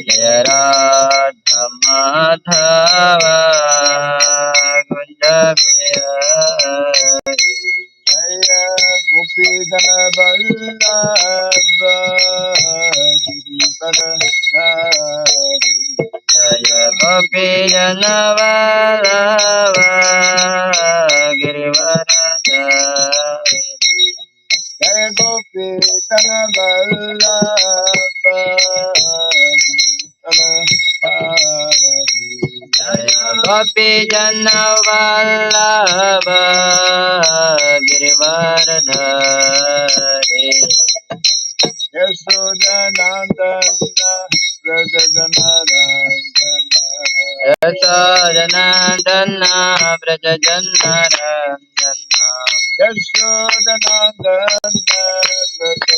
Jaya Radha Madhava Kunja Bihari Jaya Gopi Jana Vallabha Girivardhari Jaya Gopi Jana Vallabha Girivardhari Jaya Gopi Jana Vallabha Girivardhari Jaya Gopi Jana Vallabha Girivardhari Yashodanandana Braja Janarandana Yashodanandana Braja Janarandana Yashodanandana Braja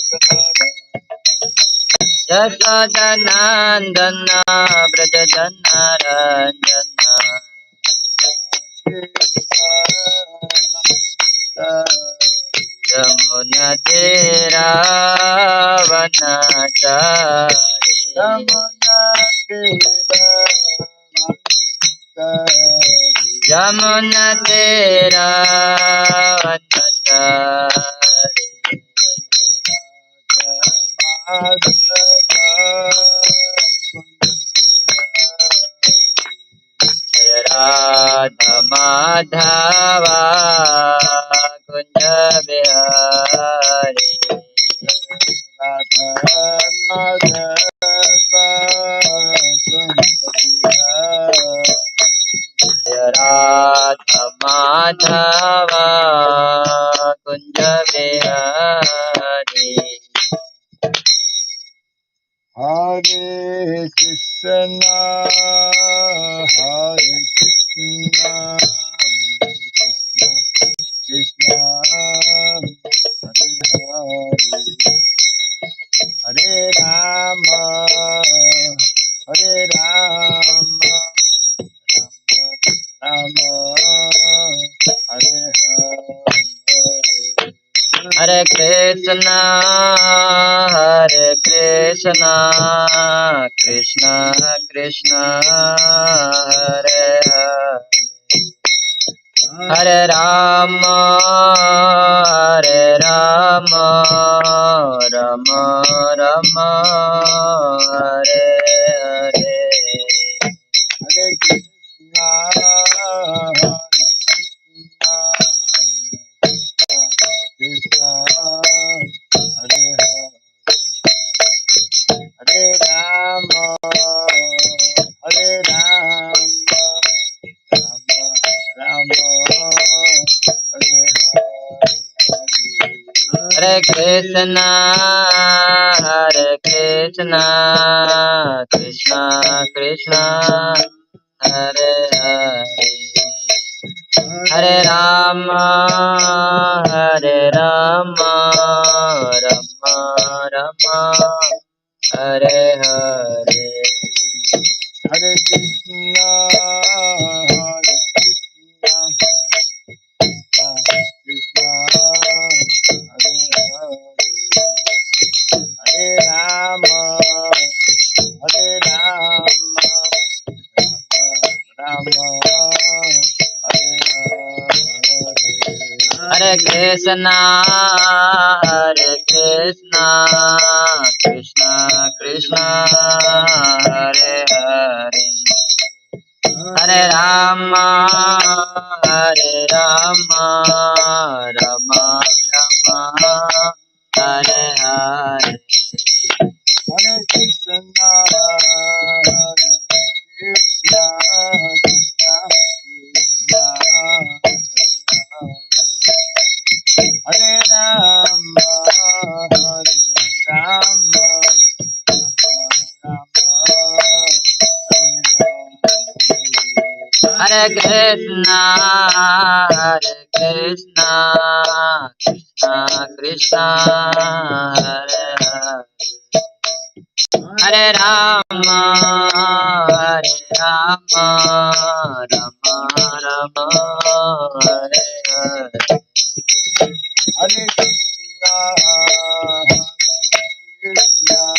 Janarandana Yashodanandana Braja Janarandana Yamuna Tera Vanachari Yamuna Tera Vanachari Yamuna Tera Vanachari Radha Madhava Kunja Bihari Radha Madhava Kunja Bihari Radha Madhava Kunja Bihari Hare Krishna, Hare Krishna, Krishna, Krishna, Hare Hare, Hare Rama, Hare Rama, Rama, Hare Hare. Hare Krishna, Hare Krishna, Krishna Krishna, Hare Hare, Hare Rama, Hare Rama, Rama Rama, Hare Hare, Hare Krishna, Hare Krishna, Krishna, Hare Hare, Hare Rama, Hare Rama, Rama Rama, Hare Hare, Hare Krishna, Hare Krishna, Krishna Krishna, Hare Hare, Hare Rama, Hare Rama, Rama Rama, Hare Hare, Hare Krishna, Hare Krishna, Krishna, Hare Hare, Hare Rama, Hare Rama, Rama, Hare Hare, Hare Krishna, Hare Krishna, Krishna Krishna, Hare Hare, Hare Rama, Hare Rama, Rama Rama, Hare Hare, Hare Krishna, Hare Krishna, Krishna Krishna, Hare Rama, Hare Rama, Rama Rama, Hare Krishna, Hare Krishna, Krishna Krishna, Hare Hare, Hare Rama, Hare Rama, Rama Rama, Hare Hare, Hare Krishna, Krishna,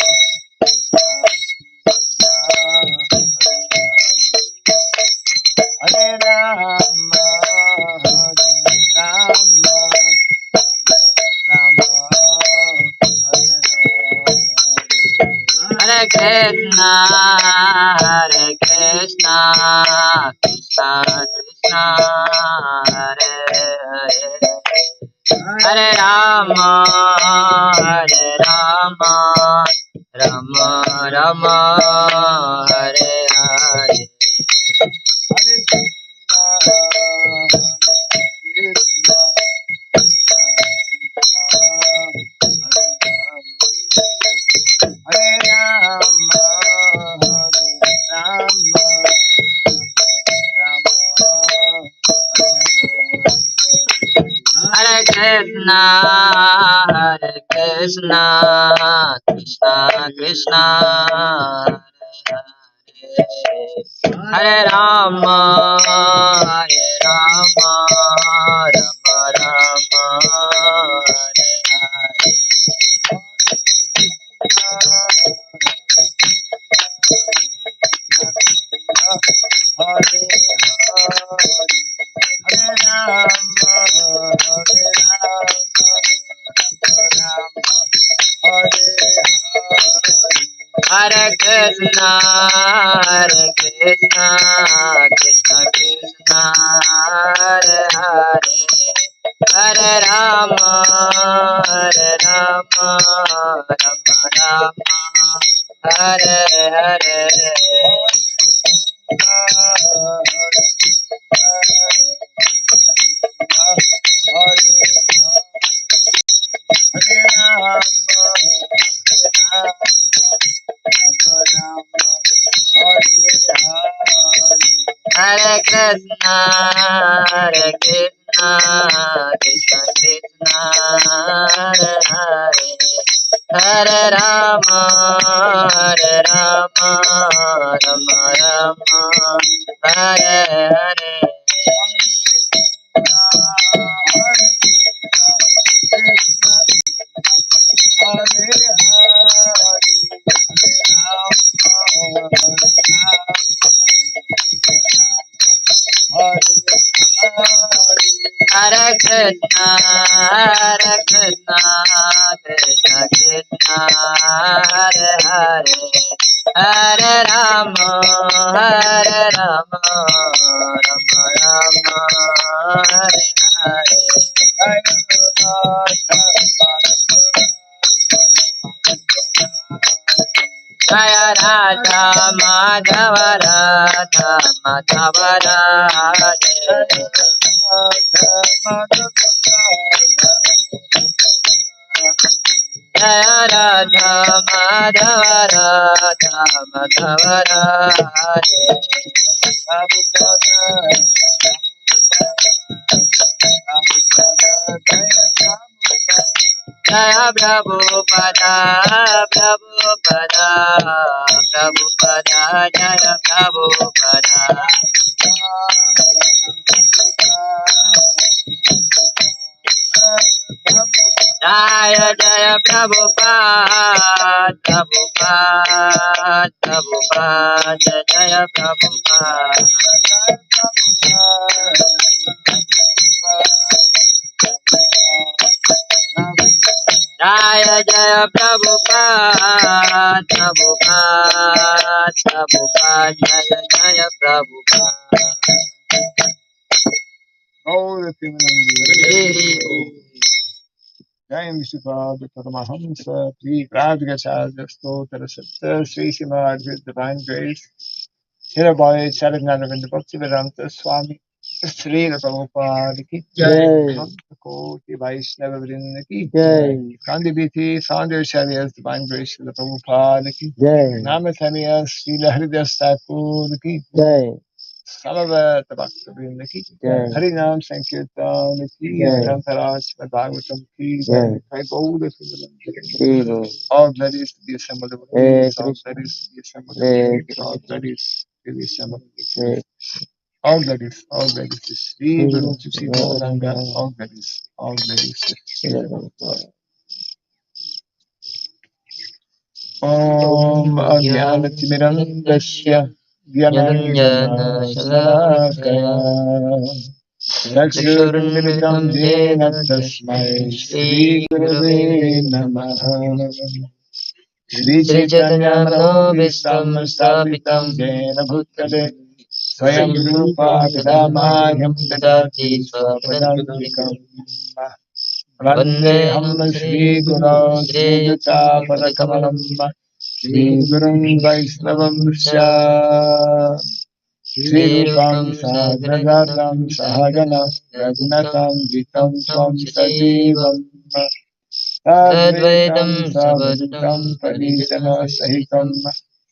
Hare Rama, Rama, Rama, Hare Hare Krishna, Krishna Krishna, Hare Hare, Hare Rama, Rama Rama, Hare Hare. Hare Krishna, Hare Rama, Rama, Rama, Hare Krishna, Krishna Krishna, Hare Hare, Hare Rama, Rama Rama, Hare Hare. Hare Hare Rama, Hare Rama, Hare Hare Krishna, Krishna Krishna, Hare Hare, Hare Rama, Rama Rama, Hare Hare. Hare Krishna, Krishna Krishna, Hare Hare, Hare Rama, Rama Rama, Hare Hare. Hare Krishna, Krishna Krishna, Hare Hare, Hare Rama, Rama Rama, Hare Hare. Jaya Radha Madhava, Radha Madhava, Radhe. Jaya Radha Madhava, Radha Madhava, Radhe. Jaya Prabhupada, Prabhupada, Prabhupada, Jaya Prabhupada. Jaya Jaya Prabhupada, Prabhupada, Prabhupada, Jaya Prabhupada. Jaya Jaya Prabhupada, Prabhupada, Prabhupada, Jaya Jaya Prabhupada. Oh, the Hare Jai Vishnupada Paramahamsa, Sri Radhagacharya Stotra Satta, Sri Srimad Divine Grace, Hirabai Charanaravinda Bhaktivedanta Swami, Sri Prabhupada ki Jai, Koti Vaishnava Vrinda ki Jai, Kandi Biti, Founder Chariots Divine Grace, Sri Prabhupada ki Jai, Namathamia, Sri Haridas Thakur ki Jai, Samavata Bhakta Vrinda ki Jai, Harinam Sankirtan ki Grantaraj Bhagavatam ki Jai, Try bold if you all that is to be assembled, all that is to be assembled, all that is to be assembled. all goodies, all goodies. Sri Guru Tusi Gauranga, all goodies, all goodies. Om Ajnanatimirandasya Gyananjana Shalakaya Chakshurunmilitam Jena Tasmai Shri Gurave Namaha Shri Chaitanya Manobhistam Sthapitam Jena Bhutale Swayam Rupa Kadamahyam Dadati Swapadantikam Vandeham Shri Guru Shri Yuta Padakamalam Shri Gurun Vaisnavam Sya Shri Rupam Sagradatam Sahagana Raghunatam Vitam Svam Sajivam Advaitam Savadutam Parijana Sahitam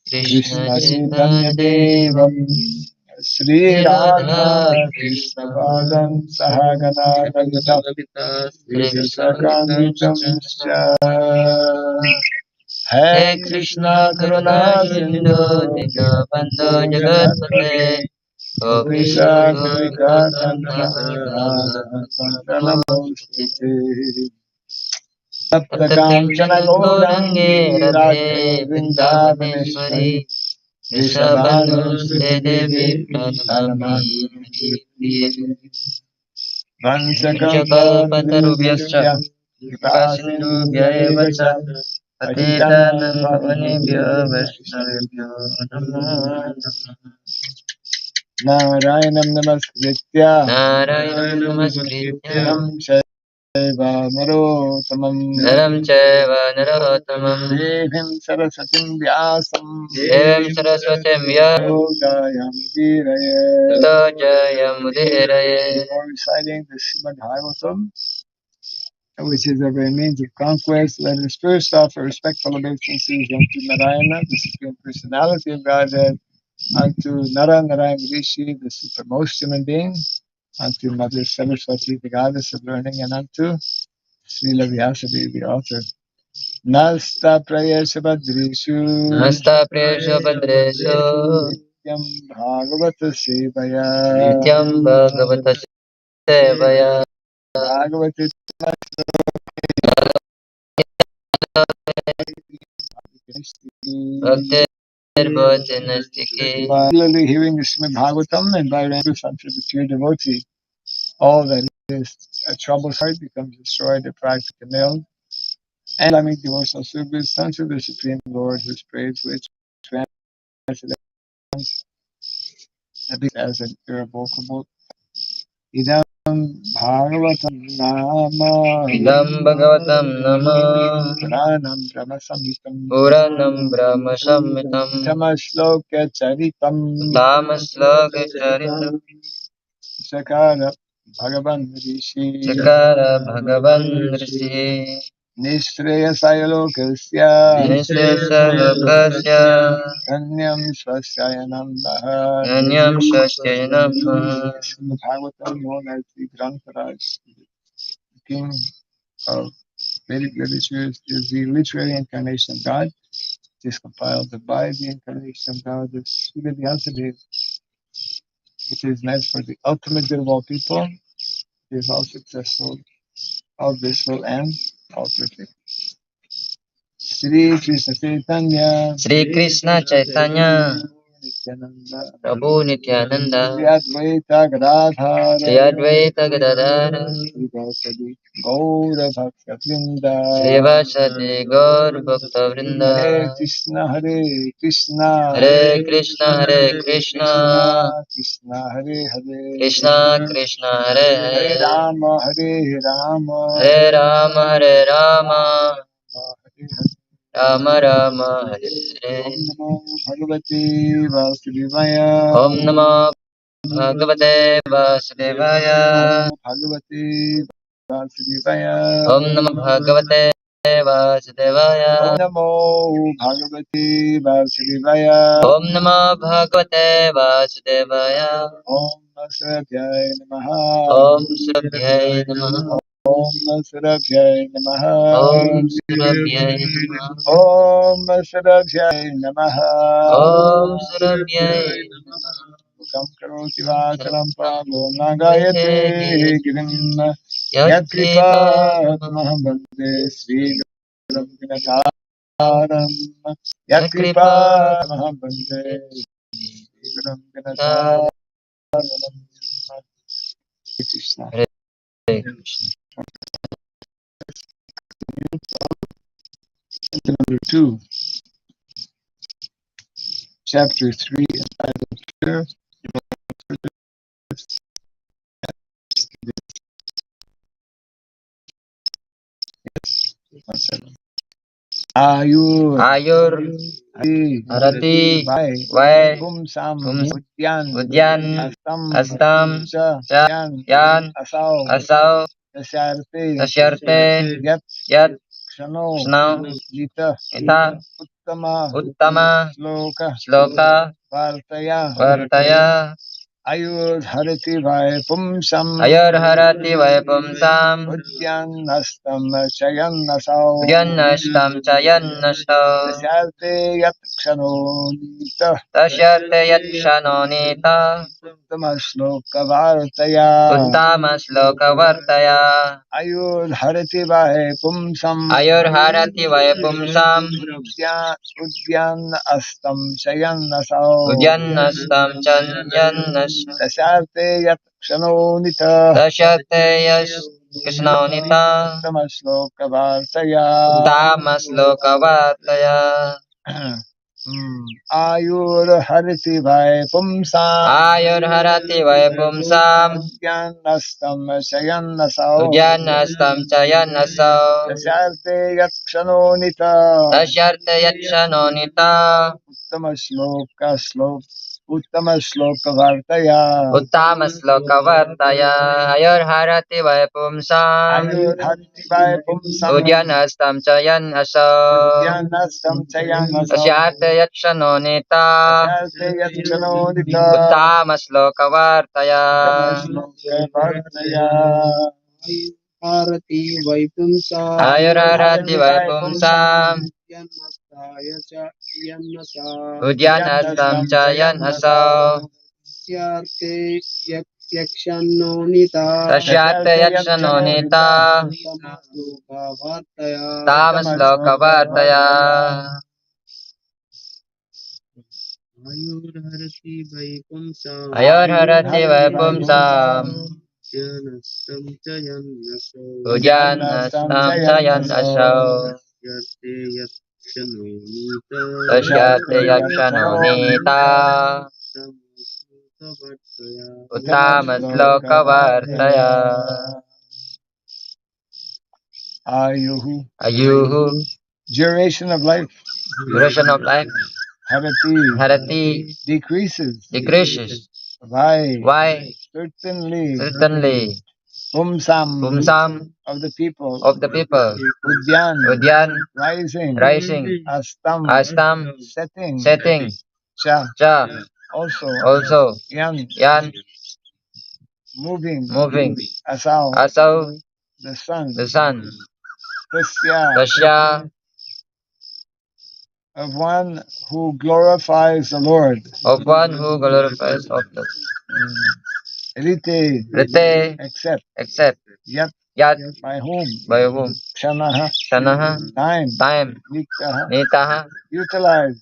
Krishna Chaitanya Devam Sri Radha Krishna Padam Sahagana Raghunatam Visakanvitam Hare Krishna Karuna Sindhu Dinabandhu Jagatpate Gopisa Gopika Kanta Radha Namaste Sapta Kanchana Gaurangi Radhe Vrindavaneshwari Rishabhanuste Devi Pranamami Vansakalpatarubhyascha Kripasindhubhya eva cha Patitanam Pavanebhyo Vaishnavebhyo Namo Narayanam Namaskritya Naram Naram Chaiva Narottamam Devim Saraswatim Vyasam Jaya Mudiraye. Before reciting the Srimad Bhagavatam, which is a very means of conquest, let us first offer respectful obeisances unto Narayana, the Supreme Personality of Godhead, unto Nara Narayan Rishi, the supermost human being, unto Mother Saraswati, the goddess of learning, and unto Srila Vyasadeva, the author. Nasta Prayesha Badreshu Nasta Prayesha Badreshu Nityam Bhagavata Sevaya Nityam Bhagavata Sevaya Bhagavati Regularly hearing the Srimad Bhagavatam and by reference unto the pure devotee, all that is a troubled heart becomes destroyed, a practical nailed, and I make devotional service unto the Supreme Lord, whose praise which transcends as an irrevocable. Idam Bhagavatam Nama Puranam Brahma Samhitam Tamashloka Charitam Sakara Bhagavan Rishi Nishreyasaya Lokasya Dhanyam Swasyayanam Srimad Bhagavatam, known as the Grantaraj, the king of Vedic literature, is the literary incarnation of God. It is compiled by the incarnation of God, the Srimad Vyasadeva. It is meant for the ultimate good of all people. It is all successful, all blissful, and all perfect. Sri Krishna Chaitanya Prabhu Nityananda Sri Advaita Gadadhara Sri Vasadi Gaur Bhakta Vrinda Hare Krishna Hare Krishna Krishna Krishna Hare Hare Hare Rama Hare Rama Rama Rama Hare Hare. Om Namo Bhagavate Vasudevaya. Om Namo Bhagavate Vasudevaya. Om Namo Bhagavate Vasudevaya. Om Surabhyay Namaha. Om Surabhyay Namaha. Om Surabhyay Namaha. Om Surabhyay Namaha. Om Surabhyay Namaha. Om Surabhyay Namaha. kam karoti vachalam prabho nagayate girim yat kripa tamaham bande Sri Guru yat kripa tamaham bande Sri Guru Krishna. Number 2, chapter 3, entitled Fear. Ayur Arati Vai Vai Pumsam Pums Udyan Udyan Astam Astam Cha Cha Yan Yan Asau Asau Tasyarte Yat Yat Shano Snow Jita Ita Uttama Sloka Vartaya Vartaya Ayur Harati Vai Pumsam Ayar Harati Vaipumsam Udyan Astam Chayan Asau Udyanashtam Chayannasau Yat Shano Jita Tasyarte Yat Shanonita Uttama Vartaya Uttama Sloka Vartaya Ayur Harati Vai Pumsam Ayur Harati Vaipumsam Udyan Astam Chayan Asau Udyanastam Chayannasau Tasarte Yat Shanonita Tasyarte Yat Krishnonita Uttama Vartaya Uttama Sloka Vartaya Ayur Harati Vai Pumsam Ayur Harati Vaipumsam Udyan Astam Chayan Asau Udyanastam Chayannasau Tasarte Yat Shanonita Tasyarte Yat Shanonita Uttama Shloka Vartaya Uttama Sloka Vartaya Ayur Harati Vaipumsam Ayur Harati Vai Pumsam Udyanastam Chayannasau Udyanastam Chayan Asau Tasyarte Yat Shanonita Tasarte Yat Shanonita Uttama Sloka Vartaya Shloka Vartaya Arati Vaipumsa Ayur Harati Vaipumsam Yanastaya cha Yanasa Udyanastam Chayannasau Syarte Yakshannonita Tasyarte Yat Shanonita Tamasloka Vartaya Uttama Sloka Vartaya Ayurharati Vaipumsa Ayur Harati Vaipumsam Yanastam Chayannaso Udyanastam Chayannasau Yate Yakshanonita Tasyarte Yat Shanonita Tamasloka Vartaya Uttama Sloka Vartaya Ayuhu Ayuhu duration of life Duration of life Harati decreases decreases Why? certainly Pumsam Pumsam of the people of the people Udyan rising Astam setting Cha Cha also Yan moving moving Asau the the sun Tasya of one who glorifies the Lord of one who glorifies of the Rite except Yat by whom Shanaha time Nitaha utilize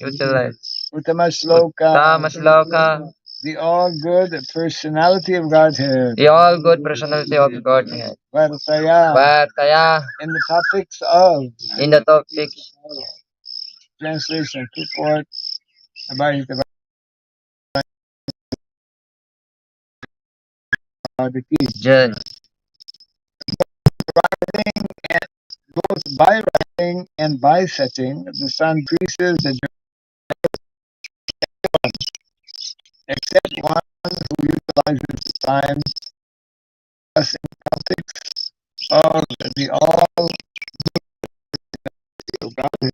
Uttama Shloka the all good personality of Godhead the all good personality of Godhead Vartaya in the topics of in the topics translation purport about the key. judge Both by writing and by setting, the sun increases the except one who utilizes the time discussing topics of the all of Godhead.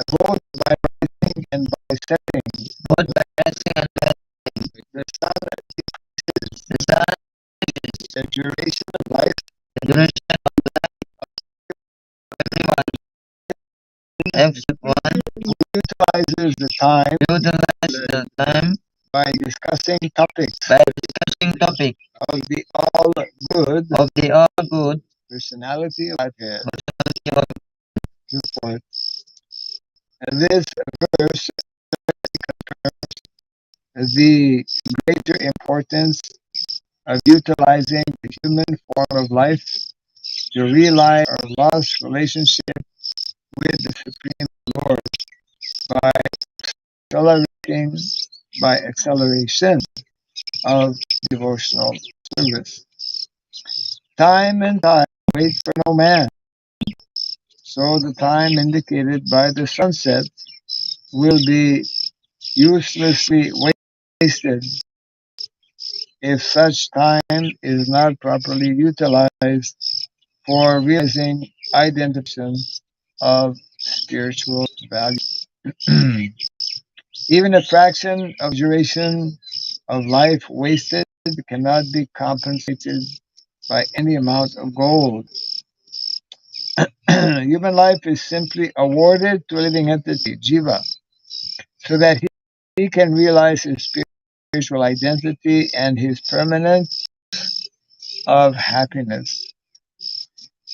Both by writing and by setting, the sun the duration of life except one who utilizes the time utilize the time by discussing topics by discussing topic of the all good of the all good personality of Godhead. personality of Report. And this verse is the greater importance of utilizing the human form of life to realize our lost relationship with the Supreme Lord by accelerating by acceleration of devotional service. Time and time wait for no man, so the time indicated by the sunset will be uselessly wasted if such time is not properly utilized for realizing identification of spiritual value. Even a fraction of duration of life wasted cannot be compensated by any amount of gold. Human life is simply awarded to a living entity, Jiva, so that he can realize his spiritual identity and his permanence of happiness.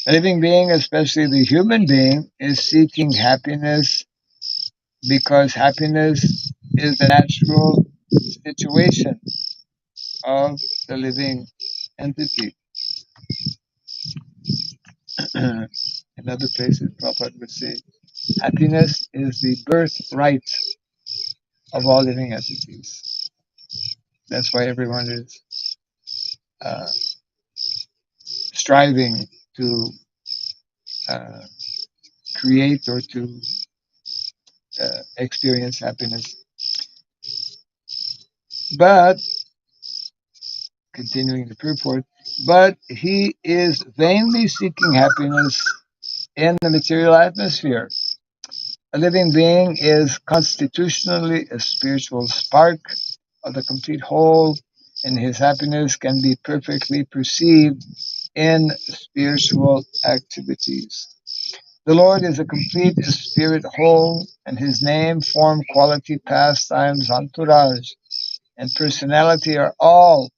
A living being, especially the human being, is seeking happiness because happiness is the natural situation of the living entity. In other places, Prabhupada would say, happiness is the birthright of all living entities. That's why everyone is uh, striving to uh, create or to experience happiness. But, continuing the purport, but he is vainly seeking happiness in the material atmosphere. A living being is constitutionally a spiritual spark of the complete whole, and his happiness can be perfectly perceived in spiritual activities. The Lord is a complete spirit whole, and his name, form, quality, pastimes, entourage, and personality are all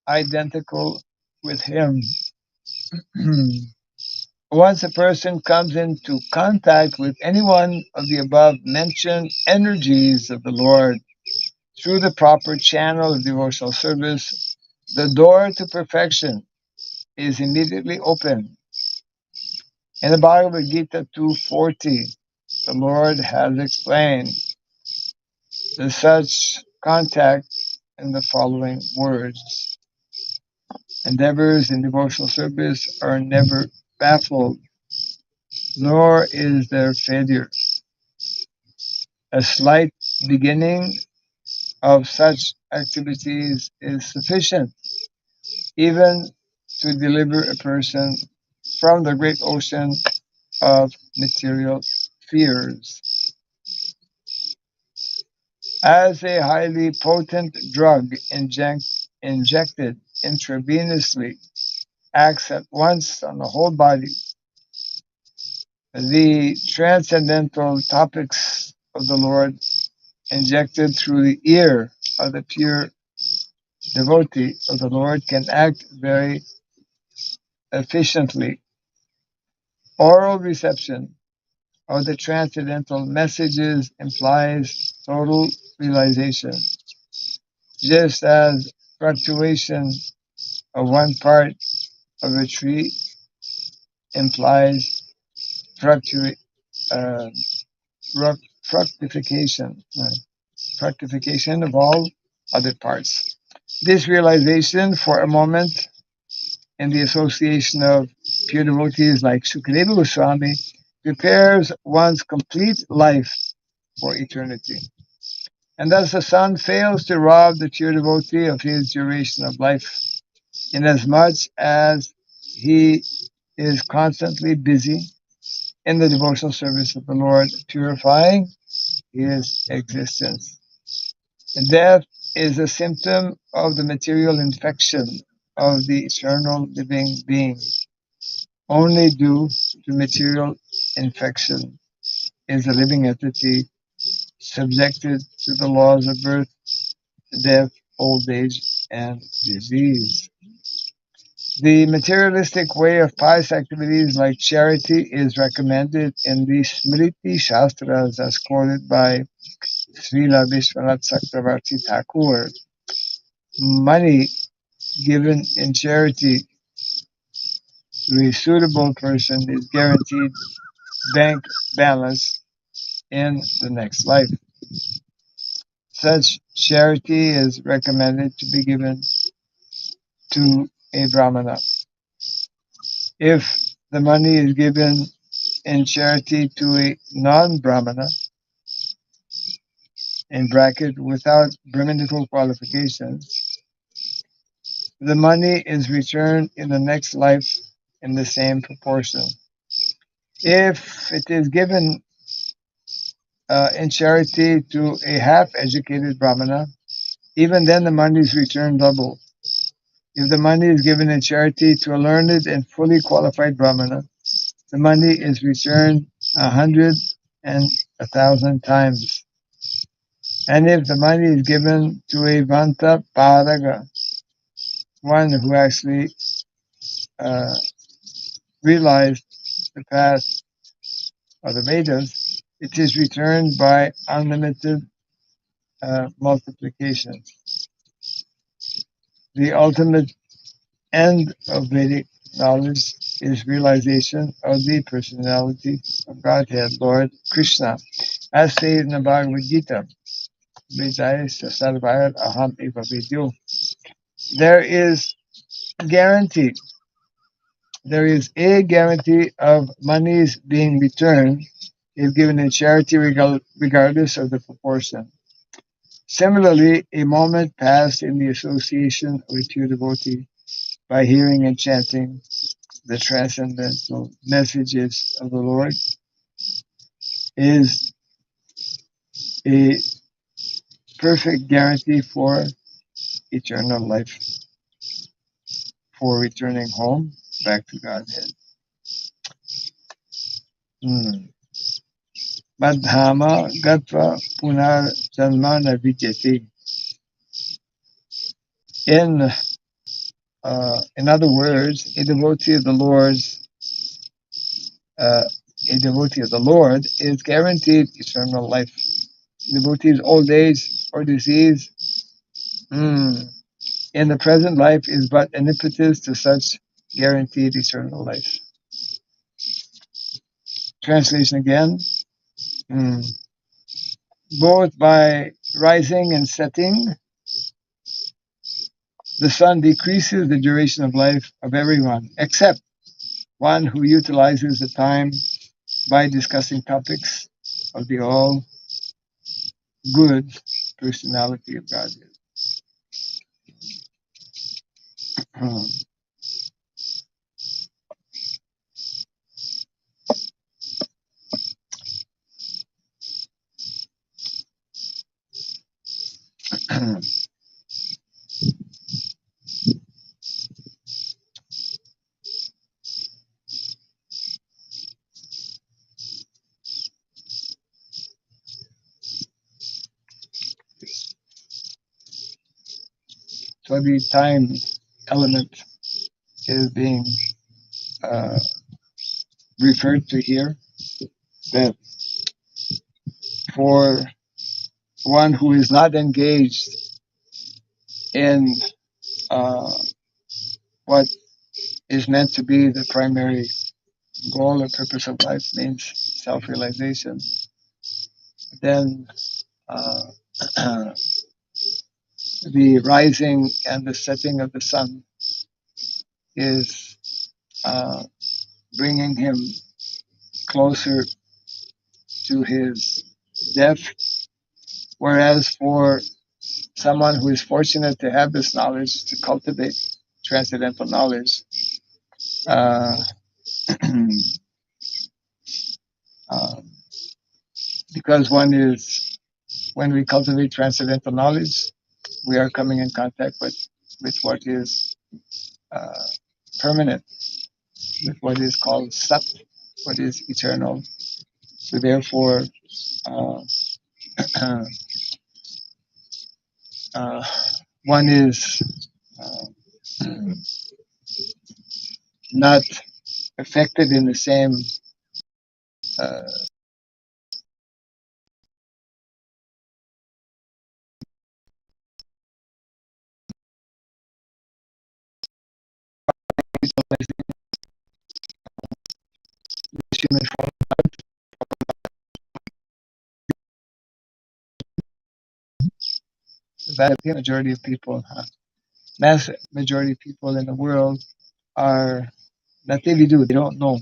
identical with him. Once a person comes into contact with any one of the above mentioned energies of the Lord through the proper channel of devotional service, the door to perfection is immediately open. In the Bhagavad Gita 240, the Lord has explained the such contact in the following words. Endeavors in devotional service are never baffled, nor is there failure. A slight beginning of such activities is sufficient, even to deliver a person from the great ocean of material fears. As a highly potent drug injected intravenously acts at once on the whole body, the transcendental topics of the Lord injected through the ear of the pure devotee of the Lord can act very efficiently. Oral reception of the transcendental messages implies total realization, just as fluctuation of one part of a tree implies fructu- uh, fructification, fructification of all other parts. This realization, for a moment, in the association of pure devotees like Sukadeva Goswami, prepares one's complete life for eternity. And thus the sun fails to rob the pure devotee of his duration of life, inasmuch as he is constantly busy in the devotional service of the Lord, purifying his existence. Death is a symptom of the material infection of the eternal living being. Only due to material infection is the living entity subjected to the laws of birth, death, old age, and disease. The materialistic way of pious activities like charity is recommended in the Smriti Shastras as quoted by Srila Vishwanath Chakravarti Thakur. Money given in charity to a suitable person is guaranteed bank balance in the next life. Such charity is recommended to be given to a Brahmana. If the money is given in charity to a non-Brahmana, in bracket, without Brahminical qualifications, the money is returned in the next life in the same proportion. If it is given in charity to a half-educated Brahmana, even then the money is returned double. If the money is given in charity to a learned and fully qualified Brahmana, the money is returned 100 and 1,000 times. And if the money is given to a Vanta Paraga, one who actually realized the path of the Vedas, it is returned by unlimited multiplication. The ultimate end of Vedic knowledge is realization of the personality of Godhead, Lord Krishna, as stated in the Bhagavad Gita. Aham eva vidyu. There is guarantee. There is a guarantee of monies being returned if given in charity, regardless of the proportion. Similarly, a moment passed in the association of a pure devotee by hearing and chanting the transcendental messages of the Lord is a perfect guarantee for eternal life, for returning home back to Godhead. Madhama gatva punar janmana vidyate. In other words, a devotee of the Lord is guaranteed eternal life. Devotee's old age or disease in the present life is but an impetus to such guaranteed eternal life. Translation again. Both by rising and setting, the sun decreases the duration of life of everyone, except one who utilizes the time by discussing topics of the all-good personality of Godhead. So the time element is being referred to here, that for one who is not engaged in what is meant to be the primary goal or purpose of life, means self-realization, then the rising and the setting of the sun is bringing him closer to his death. Whereas for someone who is fortunate to have this knowledge, to cultivate transcendental knowledge, because when we cultivate transcendental knowledge, we are coming in contact with what is permanent, with what is called Sat, what is eternal. So therefore, one is not affected in the same uh, human form. The vast majority of people, mass majority of people in the world are Natividu. They don't know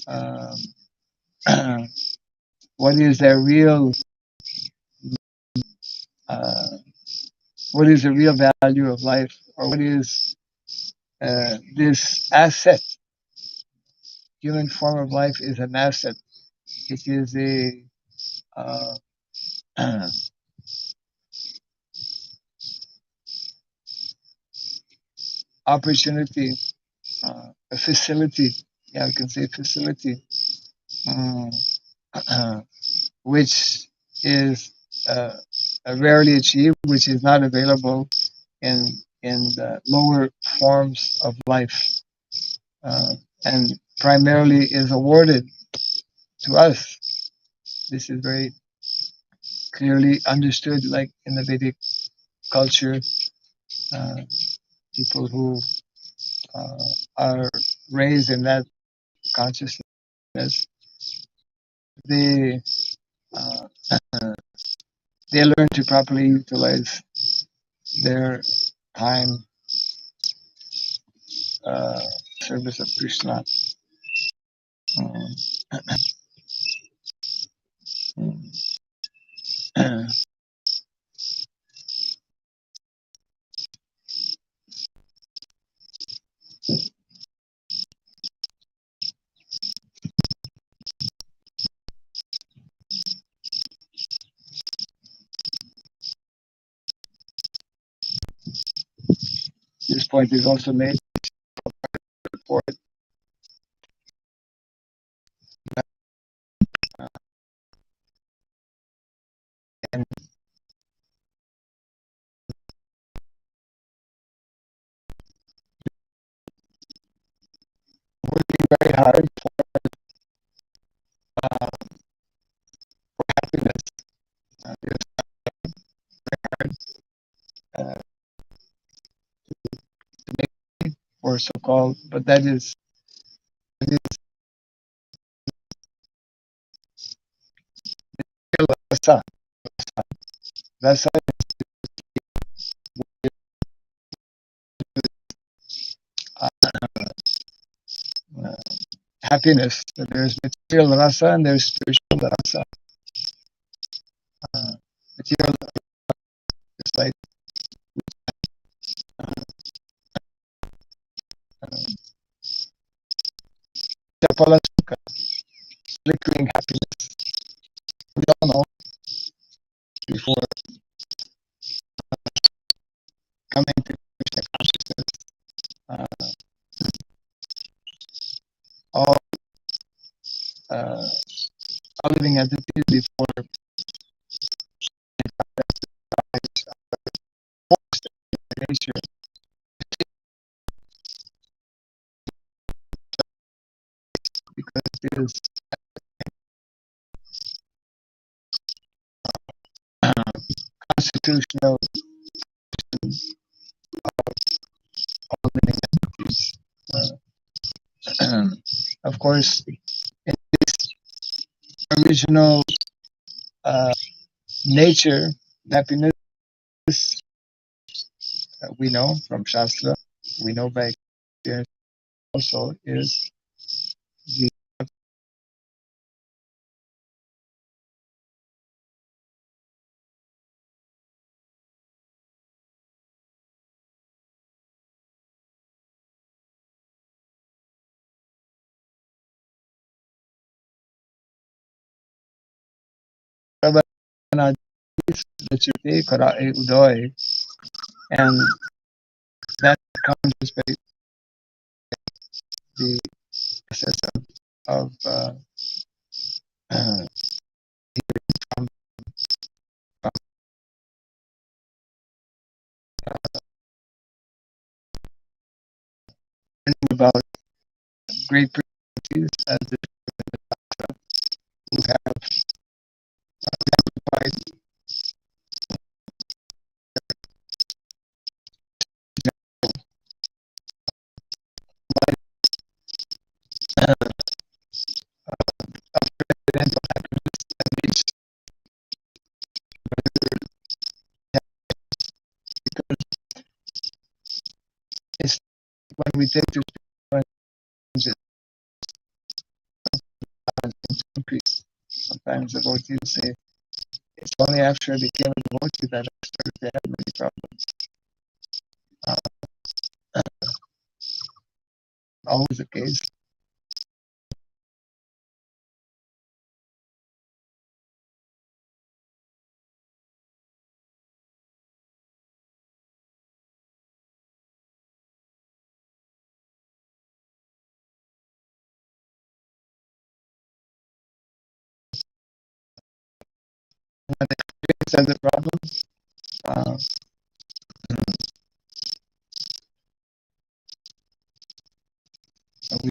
um, what is their real, uh, what is the real value of life, or what is this asset. Human form of life is an asset. It is a uh, opportunity, a facility. Yeah, I can say facility, um, which is uh, rarely achieved, which is not available in the lower forms of life, and primarily is awarded to us. This is very clearly understood, like in the Vedic culture. Uh, People who uh, are raised in that consciousness, they uh, they learn to properly utilize their time uh, service of Krishna. Um, this point is also made for it, and very hard uh, happiness. It's hard uh, to make or so-called, but that is rasa. Rasa uh, uh, happiness. So there's material rasa and there's spiritual rasa. Material is like uh, chapala sukha, flickering happiness. We all know before coming to Krishna consciousness, uh, all uh, all living entities before nature, because it is uh, constitutional all living entities. Of course, in this original nature, happiness we know from Shastra, we know by experience also is the Lechute Karae Udoy, and that comes by the process of about great personalities as the who have exemplified accidental happiness and peace, because it's when we take this it increase. Sometimes the devotees say, it's only after I became a devotee that I started to have many problems. Always the case. When the experience has a problem, uh, we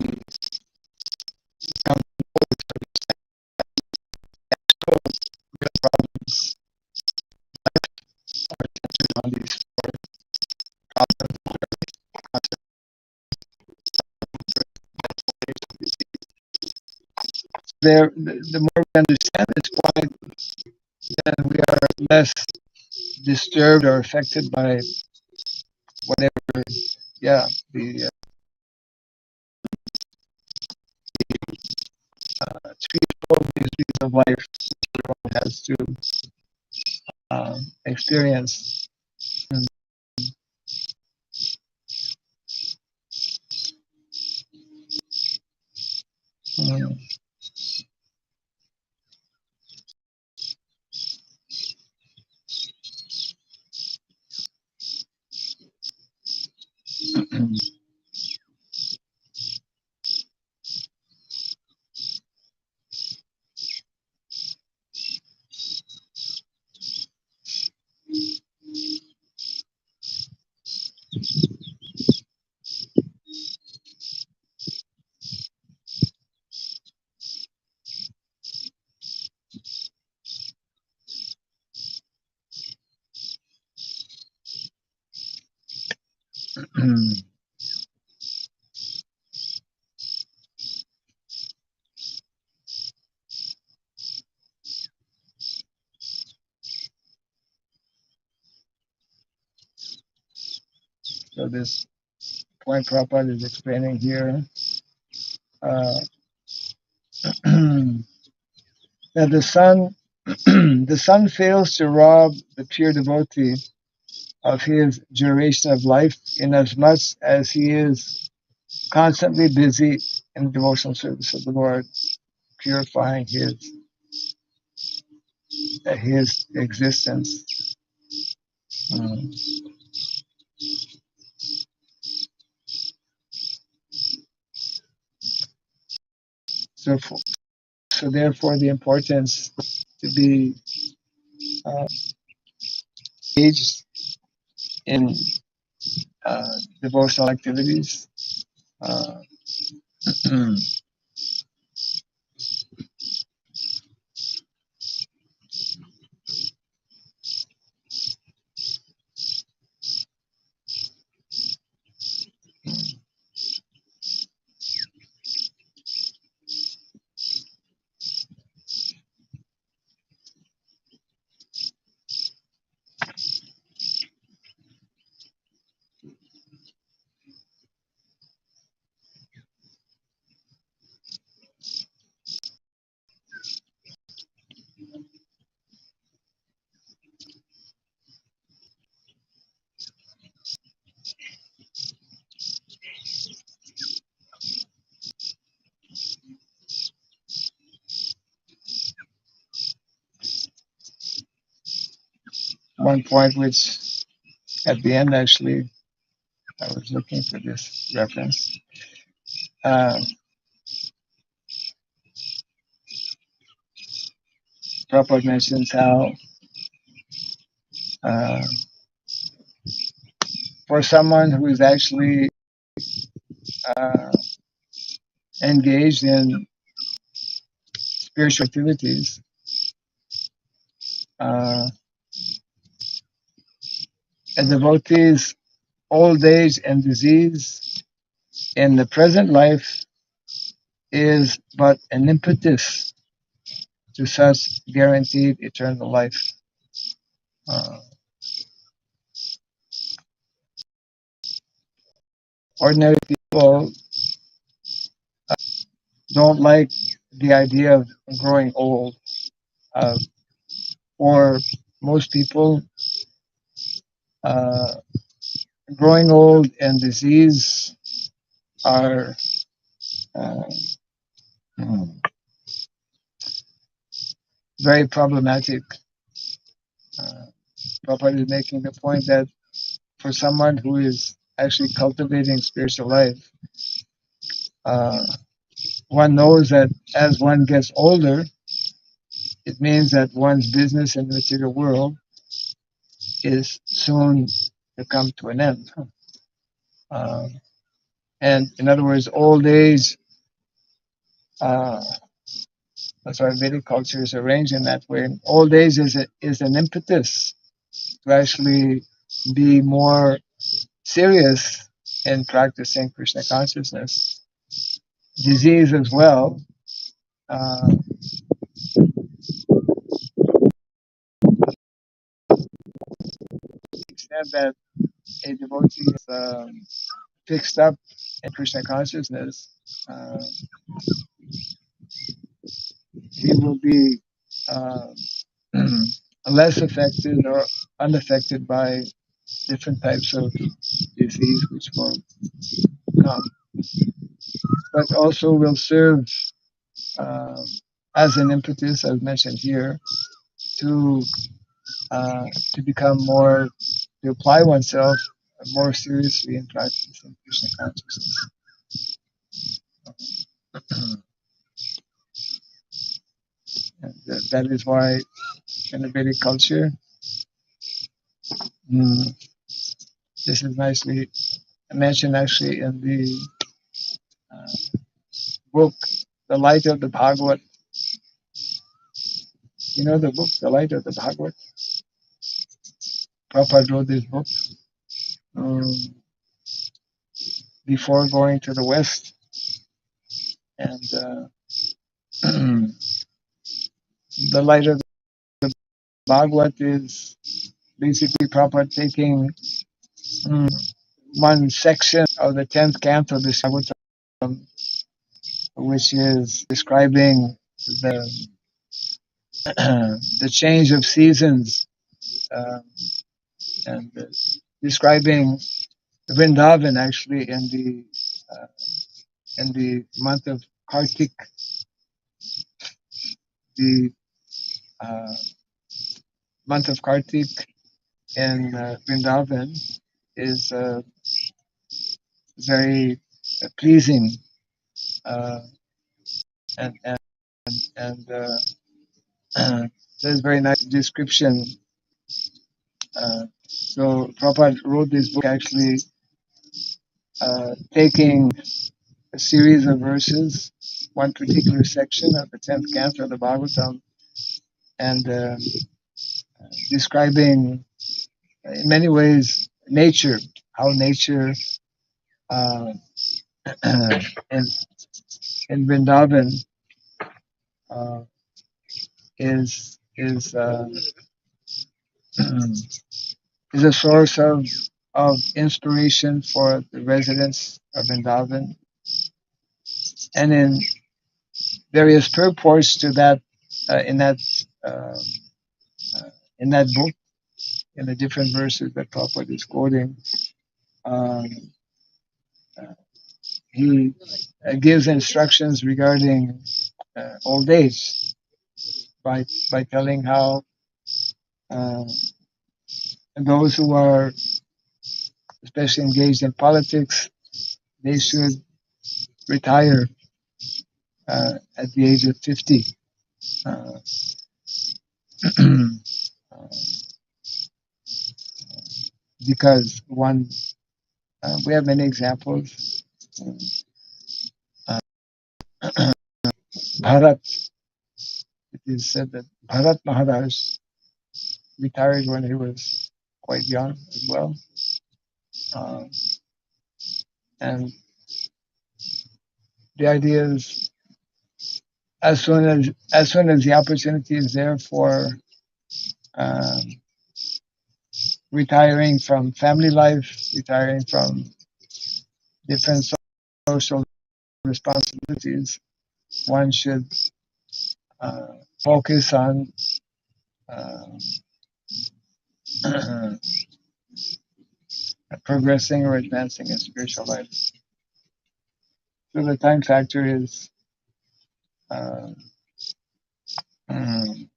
come to problems or attention on these problems. There, the more we understand this point, then we are less disturbed or affected by whatever, the threefold mysteries of life everyone has to experience. Mm. So this point Prabhupada is explaining here, uh, that the sun the sun fails to rob the pure devotee of his duration of life, inasmuch as he is constantly busy in devotional service of the Lord, purifying his existence. Mm. So, so therefore, the importance to be uh, engaged in devotional activities. Uh, one point which at the end actually I was looking for this reference. Uh, Prabhupada mentions how for someone who is actually uh, engaged in spiritual activities, uh, a devotee's old age and disease in the present life is but an impetus to such guaranteed eternal life. Uh, Ordinary people don't like the idea of growing old. Uh, for most people, uh, growing old and disease are uh, very problematic. Uh, Prabhupada is making the point that for someone who is actually cultivating spiritual life, uh, one knows that as one gets older, it means that one's business in the material world is soon to come to an end. Uh, and in other words, old age, uh, that's why Vedic culture is arranged in that way. Old age is an impetus to actually be more serious in practicing Krishna consciousness. Disease as well. Uh, extent that a devotee is fixed up in Krishna consciousness, uh, he will be uh, less affected or unaffected by different types of disease which will come, but also will serve uh, as an impetus, as mentioned here, to to become more, to apply oneself more seriously in practicing Krishna consciousness. And that is why in the Vedic culture, mm, this is nicely mentioned actually in the uh, book, The Light of the Bhagavat. You know the book, The Light of the Bhagavat? Prabhupada wrote this book um, before going to the West. And The Light of the Bhagavat is basically Prabhupada taking mm, one section of the 10th canto of the Bhagavatam, which is describing the the change of seasons, uh, and describing Vrindavan actually uh, in the month of Kartik. The uh, month of Kartik in Vrindavan is very pleasing, uh, and and there's very nice description. So Prabhupada wrote this book actually taking a series of verses, one particular section of the 10th canto of the Bhagavatam, and describing in many ways nature, how nature uh, in, in Vrindavan uh, is is a source of inspiration for the residents of Vrindavan, and in various purports to that in that uh, in that book, in the different verses that Prabhupada is quoting, um, uh, he gives instructions regarding old age by telling how uh, those who are especially engaged in politics, they should retire at the age of 50. Uh, because one, we have many examples. uh, Bharat, it is said that Bharat Maharaj retired when he was quite young as well. Um, and the idea is as soon as the opportunity is there for um, retiring from family life, retiring from different social responsibilities, one should focus on uh, progressing or advancing in spiritual life. So the time factor uh, um,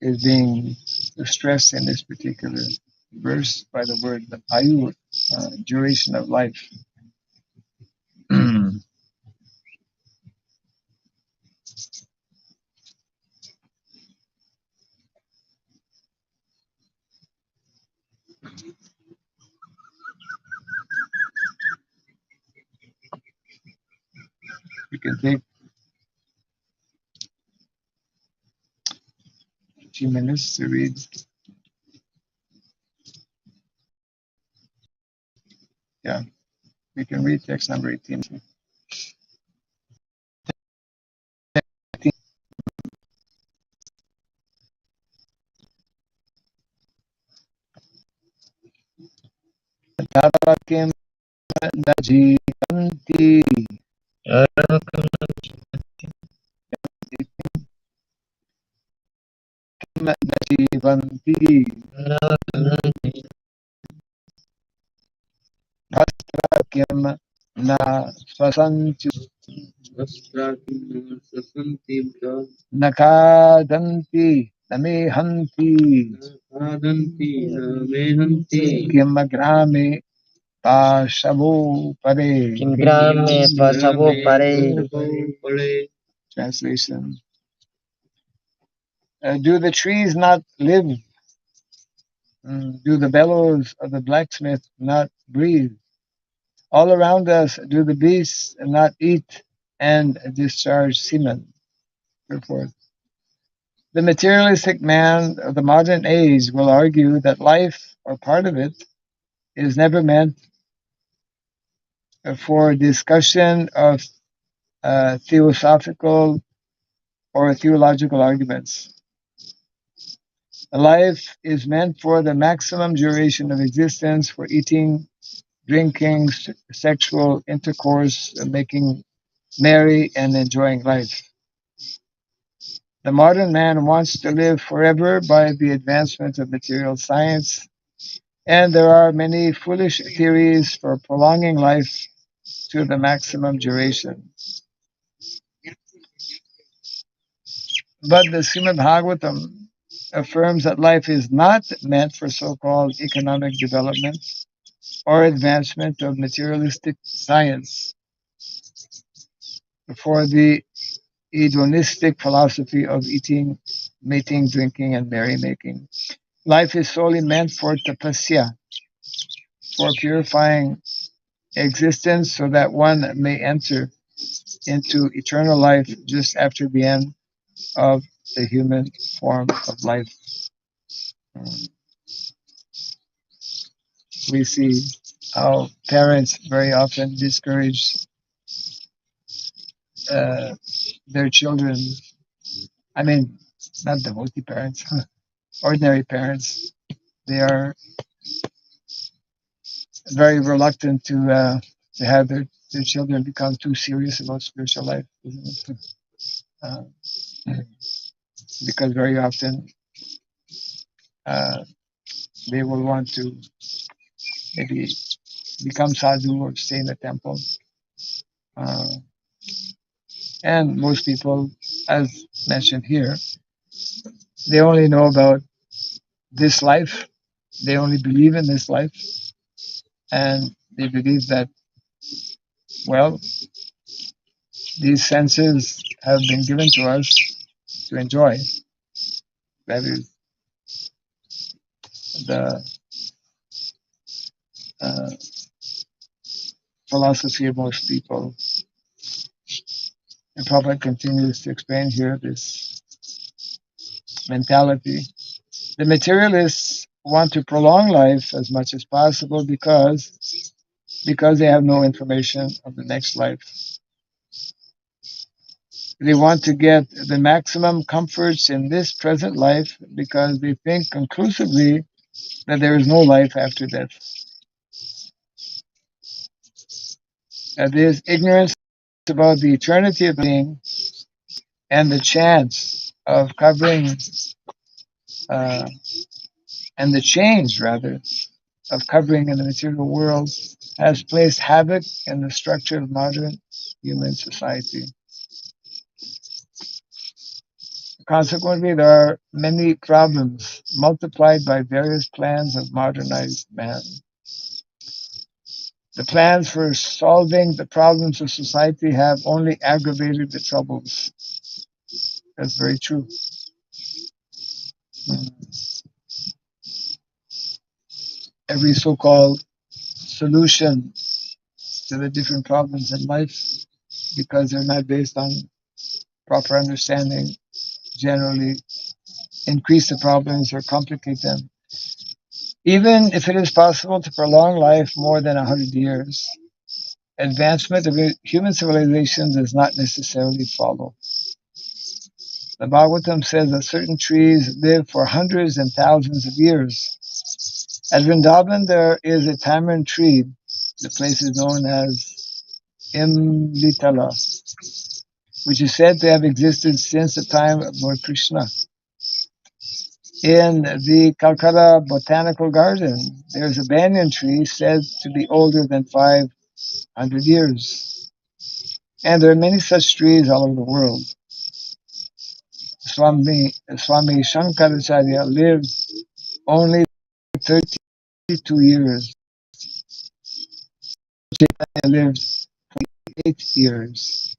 is being stressed in this particular verse by the word the ayu, duration of life. We can take a few minutes to read. Yeah, we can read text number 18. Tavakim najivanti najivanti vastrakim na swasanti वस्त्राकिन्नससन्तिभ्य nakadanti namehanti खादन्ति न मेहन्ति kimagrami pashavu pare. Kim grame pasavo ग्रामे pare. पावौ पळे Translation. Do the trees not live? Do the bellows of the blacksmith not breathe? All around us do the beasts not eat and discharge semen. Report. The materialistic man of the modern age will argue that life, or part of it, is never meant for discussion of theosophical or theological arguments. Life is meant for the maximum duration of existence, for eating, drinking, sexual intercourse, making merry, and enjoying life. The modern man wants to live forever by the advancement of material science, and there are many foolish theories for prolonging life to the maximum duration. But the Srimad Bhagavatam affirms that life is not meant for so-called economic development or advancement of materialistic science, for the hedonistic philosophy of eating, mating, drinking, and merrymaking. Life is solely meant for tapasya, for purifying existence so that one may enter into eternal life just after the end of the human form of life. We see how parents very often discourage uh, their children. I mean, not devotee parents, ordinary parents. They are very reluctant to have their children become too serious about spiritual life, isn't it? Uh, because very often uh, they will want to maybe become sadhu or stay in the temple. Uh, and most people, as mentioned here, they only know about this life. They only believe in this life, and they believe that, well, these senses have been given to us to enjoy. That is the uh, philosophy of most people. And Prabhupada continues to explain here this mentality. The materialists want to prolong life as much as possible because they have no information of the next life. They want to get the maximum comforts in this present life because they think conclusively that there is no life after death. That is, ignorance about the eternity of being and the chance of covering and the change rather of covering in the material world has placed havoc in the structure of modern human society. Consequently, there are many problems multiplied by various plans of modernized man. The plans for solving the problems of society have only aggravated the troubles. That's very true. Every so-called solution to the different problems in life, because they're not based on proper understanding, generally increase the problems or complicate them. Even if it is possible to prolong life more than 100 years, advancement of human civilization does not necessarily follow. The Bhagavatam says that certain trees live for hundreds and thousands of years. At Vrindavan, there is a tamarind tree. The place is known as Imlitala, which is said to have existed since the time of Lord Krishna. In the Calcutta Botanical Garden, there is a banyan tree said to be older than 500 years. And there are many such trees all over the world. Swami Shankaracharya lived only 32 years. Chaitanya lived 8 years.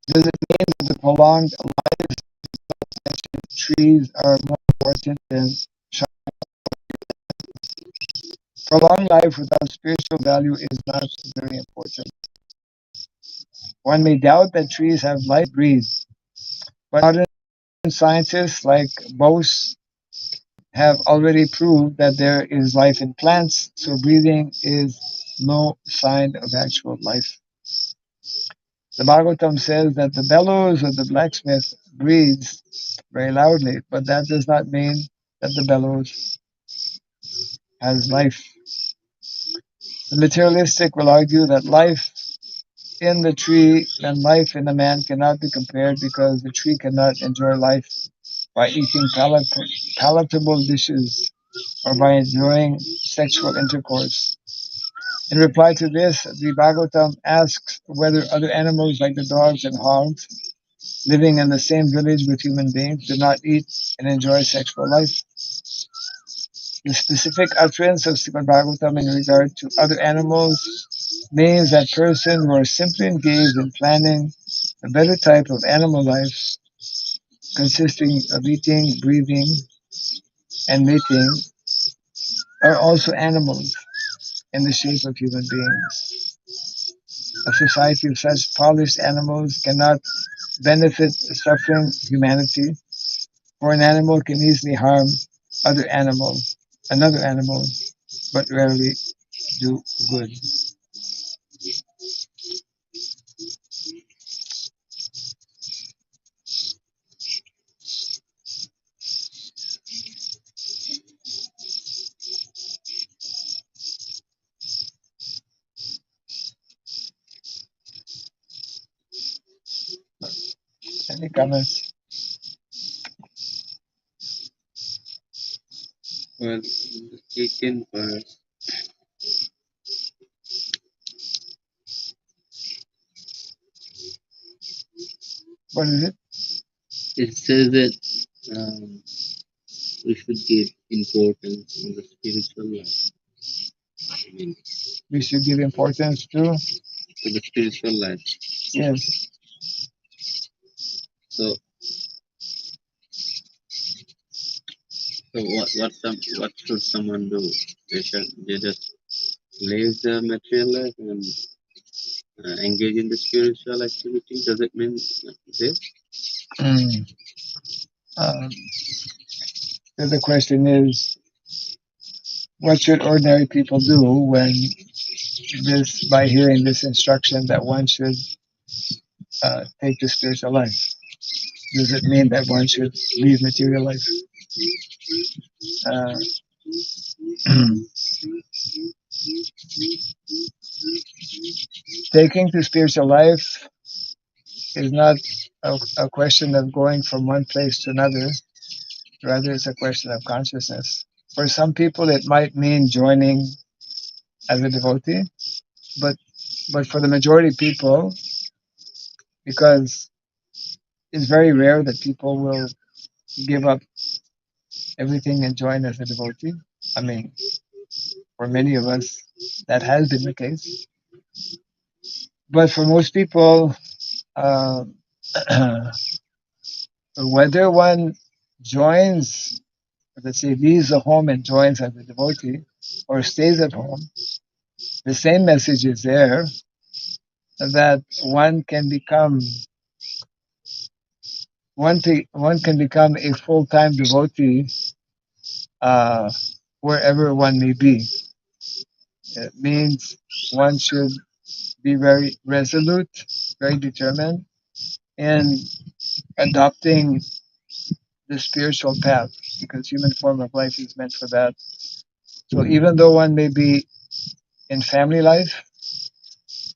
Does it mean that the prolonged lives of trees are more important than prolonged life without spiritual value is not very important. One may doubt that trees have life breathe, but modern scientists like Bose have already proved that there is life in plants, so breathing is no sign of actual life. The Bhagavatam says that the bellows of the blacksmith breathes very loudly, but that does not mean that the bellows has life. The materialistic will argue that life in the tree and life in the man cannot be compared because the tree cannot enjoy life by eating palatable dishes or by enjoying sexual intercourse. In reply to this, the Bhagavatam asks whether other animals like the dogs and hogs living in the same village with human beings do not eat and enjoy sexual life. The specific utterance of Srimad Bhagavatam in regard to other animals means that persons who are simply engaged in planning a better type of animal life consisting of eating, breathing, and mating are also animals in the shape of human beings. A society of such polished animals cannot benefit suffering humanity, for an animal can easily harm another animal, but rarely do good. Any comments? Well, the 18th verse, What is it? it says that we should give importance on the spiritual life. I mean, We should give importance to? to the spiritual life. Yes. So, what should someone do? They just leave the material life and engage in the spiritual activity? Does it mean this? Mm. Um, the question is, what should ordinary people do when by hearing this instruction that one should take the spiritual life? Does it mean that one should leave material life? Uh, taking to spiritual life is not a question of going from one place to another. Rather, it's a question of consciousness. For some people, it might mean joining as a devotee, but for the majority of people, because it's very rare that people will give up everything and join as a devotee. I mean, for many of us, that has been the case. But for most people, uh, whether one joins, let's say, leaves the home and joins as a devotee, or stays at home, the same message is there that one can become a full-time devotee uh, wherever one may be. It means one should be very resolute, very determined in adopting the spiritual path, because human form of life is meant for that. So even though one may be in family life,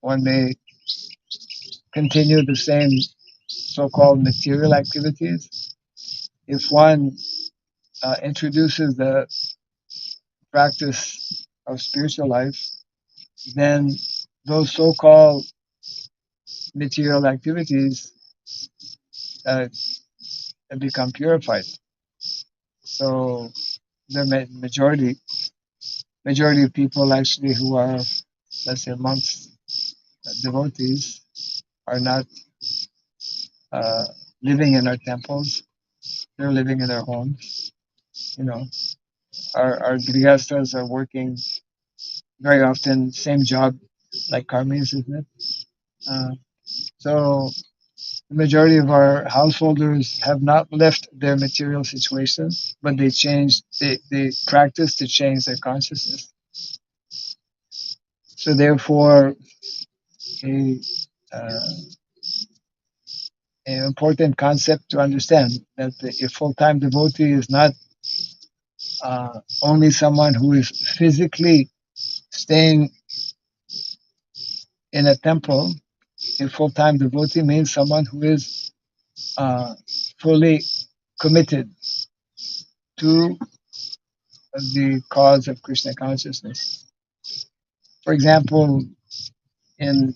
one may continue the same so-called material activities. If one introduces the practice of spiritual life, then those so-called material activities uh, become purified. So the majority of people actually who are, let's say, monks, devotees, are not uh, living in our temples. They're living in their homes. You know, our grihastas are working very often same job like karmis, isn't it? Uh, so the majority of our householders have not left their material situation, but they practice to change their consciousness. So therefore, a uh, an important concept to understand that a full-time devotee is not only someone who is physically staying in a temple. A full-time devotee means someone who is uh, fully committed to the cause of Krishna consciousness. For example, in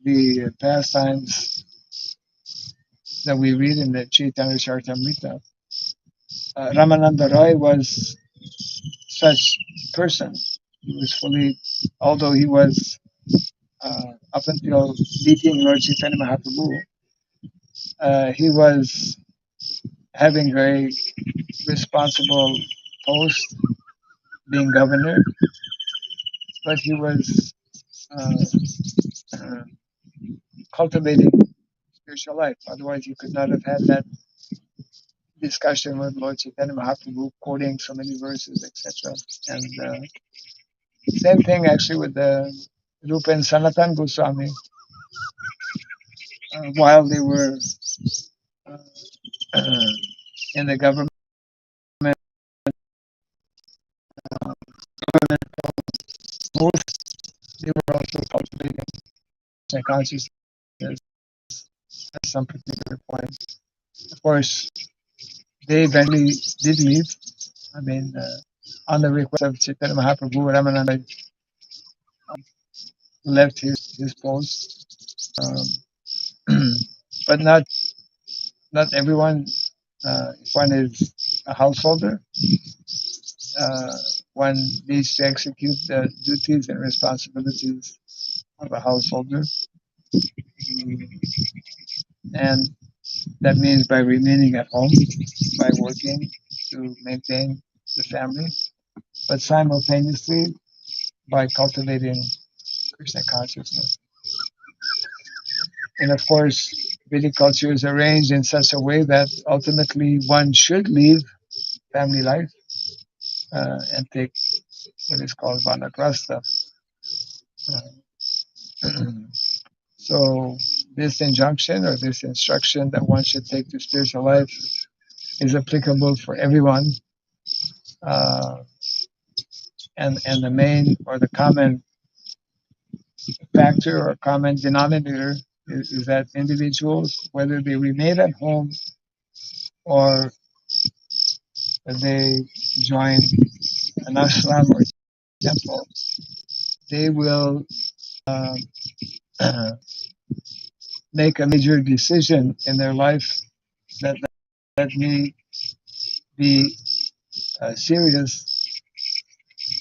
the pastimes that we read in the Chaitanya Charitamrita, Ramananda Roy was such person. He was fully, although he was up until meeting Lord Chaitanya Mahaprabhu, he was having very responsible post, being governor, but he was uh, uh, cultivating spiritual life. Otherwise, he could not have had that discussion with Lord Chaitanya Mahaprabhu, quoting so many verses, etc. And same thing actually with the Rupa and Sanatan Goswami, while they were uh, in the government, both they were also cultivating their consciousness at some particular point. Of course, they eventually did leave. I mean, on the request of Chaitanya Mahaprabhu, Ramananda left his post. But not everyone. If one is a householder, uh, one needs to execute the duties and responsibilities of a householder, and that means by remaining at home, by working to maintain the family, but simultaneously by cultivating Krishna consciousness. And of course, Vedic culture is arranged in such a way that ultimately one should leave family life and take what is called vanaprastha. So this injunction or this instruction that one should take to spiritual life is applicable for everyone. And the main or the common factor or common denominator is that individuals, whether they remain at home or they join an ashram or temple, they will um, make a major decision in their life that may be serious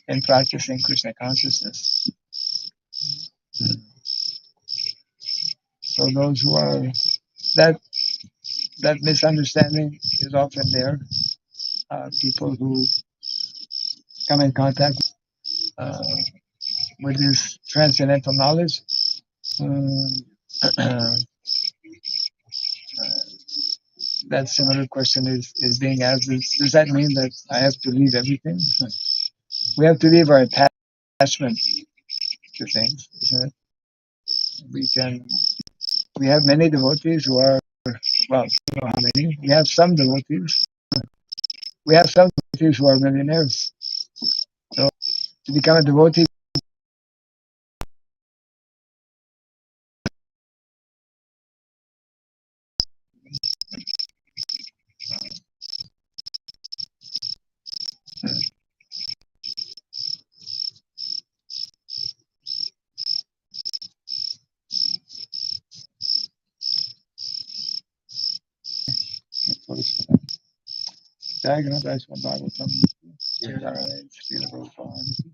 in practicing Krishna consciousness. So those who are that misunderstanding is often there. People who come in contact uh, with this transcendental knowledge. That similar question is being asked. Does that mean that I have to leave everything? We have to leave our attachment to things, isn't it? We have many devotees who are, well, I don't know how many. We have some devotees who are millionaires. So to become a devotee, Srimad Bhagavatam, Srimad Bhagavatam,